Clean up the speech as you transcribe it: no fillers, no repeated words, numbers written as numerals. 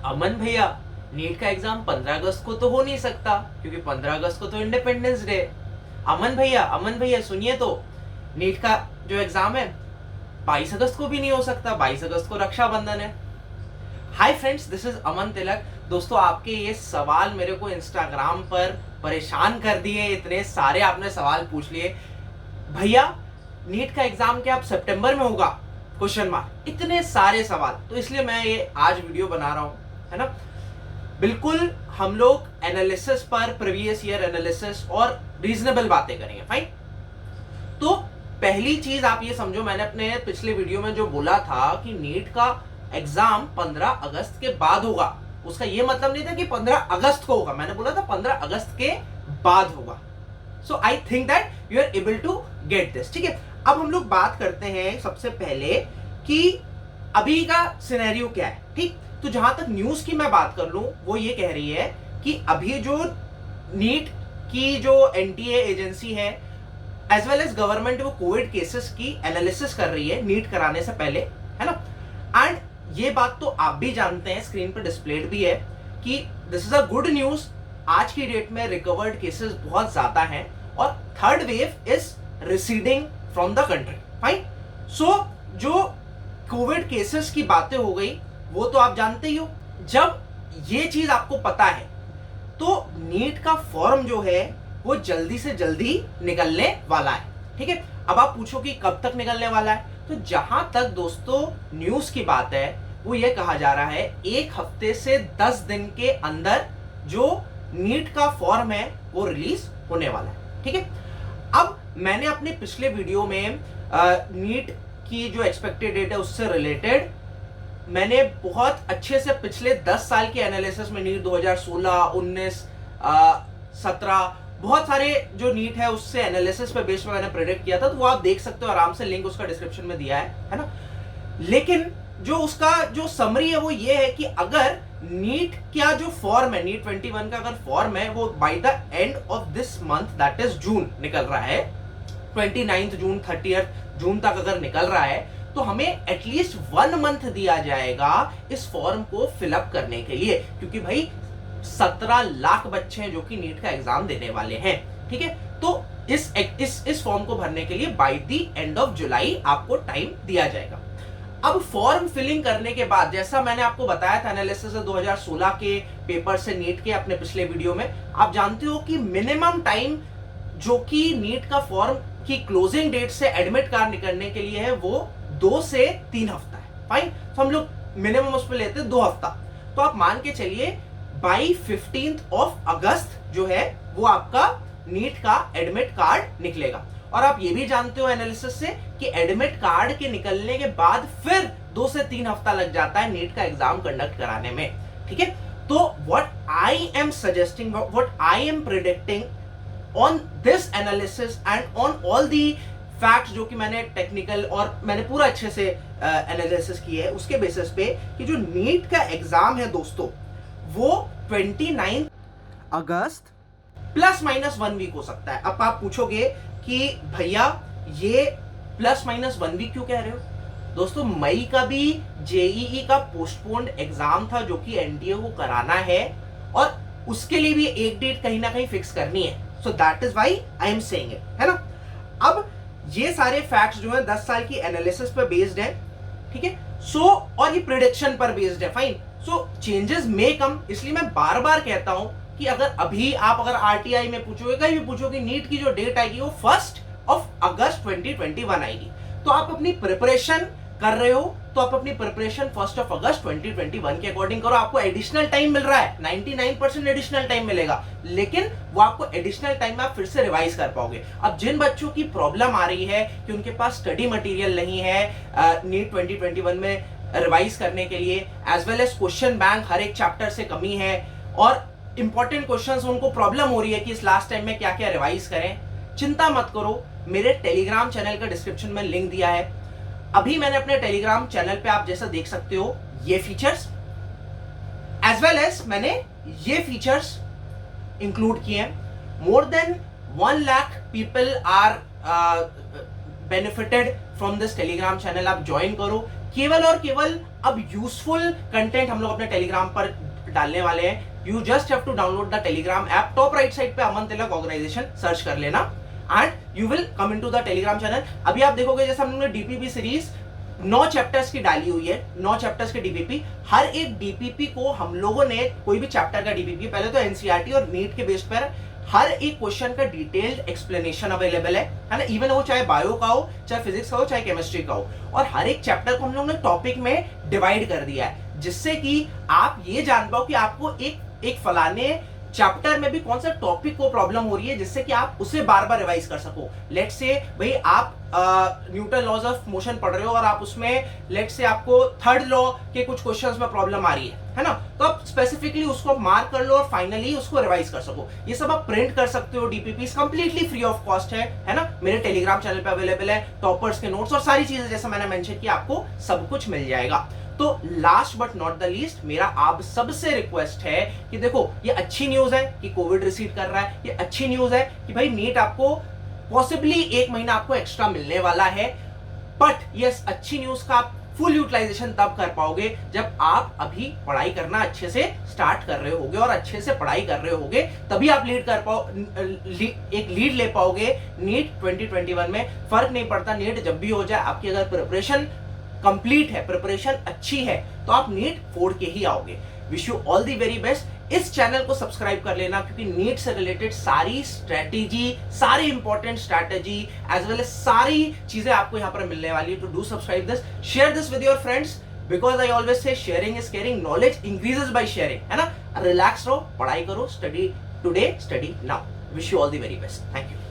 अमन भैया, नीट का एग्जाम 15 अगस्त को तो हो नहीं सकता क्योंकि 15 अगस्त को तो इंडिपेंडेंस डे। अमन भैया सुनिए तो, नीट का जो एग्जाम है 22 अगस्त को भी नहीं हो सकता, 22 अगस्त को रक्षाबंधन है। हाय फ्रेंड्स, दिस इज अमन तिलक। दोस्तों, आपके ये सवाल मेरे को इंस्टाग्राम पर परेशान कर दिए, इतने सारे आपने सवाल पूछ लिए। भैया, नीट का एग्जाम क्या अब सितंबर में होगा? क्वेश्चन मार्क, इतने सारे सवाल। तो इसलिए मैं ये आज वीडियो बना रहा हूं, है ना। बिल्कुल हम लोग एनालिसिस पर, प्रीवियस ईयर एनालिसिस और रीजनेबल बातें करेंगे। फाइन। तो पहली चीज आप ये समझो, मैंने अपने पिछले वीडियो में जो बोला था कि नीट का एग्जाम 15 अगस्त के बाद होगा, उसका ये मतलब नहीं था कि 15 अगस्त को होगा, मैंने बोला था 15 अगस्त के बाद होगा। So I think that you are able to get this. ठीक है, अब हम लोग बात करते हैं सबसे पहले कि अभी का सिनेरियो क्या है। ठीक, तो जहां तक न्यूज की मैं बात कर लूं, वो ये कह रही है कि अभी जो नीट की जो एनटीए एजेंसी है एज वेल एज गवर्नमेंट, वो कोविड केसेस की एनालिसिस कर रही है नीट कराने से पहले, है ना। एंड ये बात तो आप भी जानते हैं, स्क्रीन पर डिस्प्लेड भी है कि this is a good news. आज की डेट में रिकवर्ड केसेस बहुत ज्यादा हैं और third wave is receding from the country. Fine. So जो कोविड केसेस की बातें हो गई वो तो आप जानते ही हो। जब ये चीज आपको पता है तो नीट का फॉर्म जो है वो जल्दी से जल्दी निकलने वाला है। ठीक है, अब आप पूछो कि कब तक निकलने वाला है, तो जहां तक दोस्तों न्यूज की बात है वो ये कहा जा रहा है 1 हफ्ते से 10 दिन के अंदर जो नीट का फॉर्म है वो रिलीज होने वाला है। ठीक है, अब मैंने अपने पिछले वीडियो में नीट की जो एक्सपेक्टेड डेट है उससे रिलेटेड मैंने बहुत अच्छे से पिछले 10 साल के एनालिसिस में नीट 2016, 19, 17 बहुत सारे जो नीट है उससे एनालिसिस पे बेस में मैंने प्रेडिक्ट किया था, तो वो आप देख सकते हो आराम से, लिंक उसका डिस्क्रिप्शन में दिया है ना। लेकिन जो उसका जो समरी है वो ये है कि अगर नीट का जो फॉर्म है, नीट 21 का अगर फॉर्म है वो by the end of this month, that is जून, निकल रहा है 29 जून, 30 जून तक अगर निकल रहा है, तो हमें एटलीस्ट 1 मंथ दिया जाएगा इस फॉर्म को फिलअप करने के लिए, क्योंकि भाई 17 लाख बच्चे हैं जो कि नीट का एग्जाम देने वाले हैं। ठीक है, तो इस फॉर्म को भरने के लिए by the end of July आपको टाइम दिया जाएगा। अब फॉर्म फिलिंग करने के बाद, जैसा मैंने आपको बताया था एनालिसिस 2016 के पेपर से नीट के अपने पिछले वीडियो में, आप जानते हो कि मिनिमम टाइम जो कि नीट का फॉर्म की क्लोजिंग डेट से एडमिट कार्ड निकलने के लिए है वो 2 से 3 हफ्ता है। फाइन, तो हम लोग मिनिमम उस पर लेते हैं 2 हफ्ता। तो आप मान के चलिए बाई 15 ऑफ अगस्त जो है वो आपका नीट का एडमिट कार्ड निकलेगा। और आप ये भी जानते हो एनालिसिस से कि एडमिट कार्ड के निकलने के बाद फिर 2 से 3 हफ्ता लग जाता है नीट का एग्जाम कंडक्ट कराने में। ठीक है, तो what I am suggesting, what I am predicting on this analysis and on all the facts जो कि मैंने टेक्निकल और मैंने पूरा अच्छे से एनालिसिस किया है, उसके बेसिस पे कि जो नीट का एग्जाम है दोस्तों वो 29 अगस्त प्लस माइनस 1 वीक हो सकता है। अब आप पूछोगे कि भैया ये प्लस माइनस 1 वीक क्यों कह रहे हो? दोस्तों, मई का भी जेईई का पोस्टपोन्ड एग्जाम था जो कि एनटीए को कराना है और उसके लिए भी एक डेट कहीं ना कहीं फिक्स करनी है। So that is why I am saying it, है ना। अब ये सारे फैक्ट्स जो है 10 साल की एनालिसिस पर बेस्ड है। ठीक है, सो और ये प्रिडिक्शन पर बेस्ड है। फाइन, सो चेंजेस मे कम, इसलिए मैं बार बार कहता हूं कि अगर अभी आप अगर आरटीआई में पूछोगे, कहीं भी पूछोगे, नीट की जो डेट आएगी वो 1 अगस्त 2021 आएगी। तो आप अपनी प्रिपरेशन कर रहे हो तो आप अपनी प्रिपरेशन 1 अगस्त 2021 के अकॉर्डिंग करो। आपको एडिशनल टाइम मिल रहा है, 99% एडिशनल टाइम मिलेगा, लेकिन वो आपको एडिशनल टाइम में आप फिर से रिवाइज कर पाओगे। अब जिन बच्चों की प्रॉब्लम आ रही है कि उनके पास स्टडी मटेरियल नहीं है नीट 2021 में रिवाइज करने के लिए, as well as question bank हर एक चैप्टर से कमी है और इंपॉर्टेंट क्वेश्चंस उनको प्रॉब्लम हो रही है कि इस लास्ट टाइम में क्या क्या रिवाइज करें, चिंता मत करो। मेरे टेलीग्राम चैनल का डिस्क्रिप्शन में लिंक दिया है। अभी मैंने अपने टेलीग्राम चैनल पे आप जैसा देख सकते हो ये फीचर्स, एज वेल एज मैंने ये फीचर्स इंक्लूड किए हैं। More than 1 lakh people are benefited from this Telegram channel. आप ज्वाइन करो, केवल और केवल अब यूजफुल कंटेंट हम लोग अपने टेलीग्राम पर डालने वाले हैं। You just have to download the Telegram app, top right side पे अमन तिलक ऑर्गेनाइजेशन सर्च कर लेना and you will come into the Telegram channel. अभी आप देखोगे जैसे हमने डीपीपी सीरीज 9 चैप्टर्स की डाली हुई है, 9 चैप्टर्स के डीपीपी। हर एक डीपीपी को हम लोगों ने, कोई भी चैप्टर का डीपीपी, पहले तो एनसीईआरटी और नीट के बेस पर हर एक क्वेश्चन का डिटेल्ड एक्सप्लेनेशन अवेलेबल है ना, इवन वो चाहे बायो का हो, चाहे फिजिक्स का हो, चाहे केमिस्ट्री का हो, और हर एक चैप्टर को हम लोगों ने टॉपिक में डिवाइड कर दिया है, जिससे कि आप ये जान पाओ कि आपको एक फलाने चैप्टर में भी कौन सा टॉपिक को प्रॉब्लम हो रही है, जिससे कि आप उसे बार बार रिवाइज कर सको। लेट्स से भाई आप न्यूटन लॉज ऑफ मोशन पढ़ रहे हो और आप उसमें लेट्स से आपको थर्ड लॉ के कुछ क्वेश्चंस में प्रॉब्लम आ रही है ना, तो आप स्पेसिफिकली उसको मार्क कर लो और फाइनली उसको रिवाइज कर सको। ये सब आप प्रिंट कर सकते हो, DPP completely free of cost है ना, मेरे टेलीग्राम चैनल पे अवेलेबल है। टॉपर्स के नोट्स और सारी चीजें जैसे मैंने मेंशन किया, आपको सब कुछ मिल जाएगा। तो last but not the least, मेरा आप सबसे रिक्वेस्ट है कि देखो, ये अच्छी न्यूज है कि कोविड रिसीड कर रहा है, ये अच्छी न्यूज है कि भाई नीट आपको पॉसिबली 1 महीना आपको एक्स्ट्रा मिलने वाला है, बट ये अच्छी न्यूज का आप फुल यूटिलाइजेशन तब कर पाओगे जब आप अभी पढ़ाई करना अच्छे से स्टार्ट कर रहे होगे, और अच्छे से पढ़ाई कर रहे होगे तभी आप लीड कर पाओ, एक लीड ले पाओगे नीट 2021 में। फर्क नहीं पड़ता नीट जब भी हो जाए, आपकी अगर प्रिपरेशन कंप्लीट है, प्रिपरेशन अच्छी है, तो आप नीट फोड़ के ही आओगे। Wish you all the very best. इस चैनल को सब्सक्राइब कर लेना, क्योंकि नीट से रिलेटेड सारी स्ट्रेटेजी, सारी important strategy as well as सारी चीजें आपको यहां पर मिलने वाली है। तो do subscribe this, share this with your friends, because I always say sharing is caring, knowledge increases by sharing, है ना। रिलैक्स रहो, पढ़ाई करो, study today, study now. Wish you all the very best. Thank you.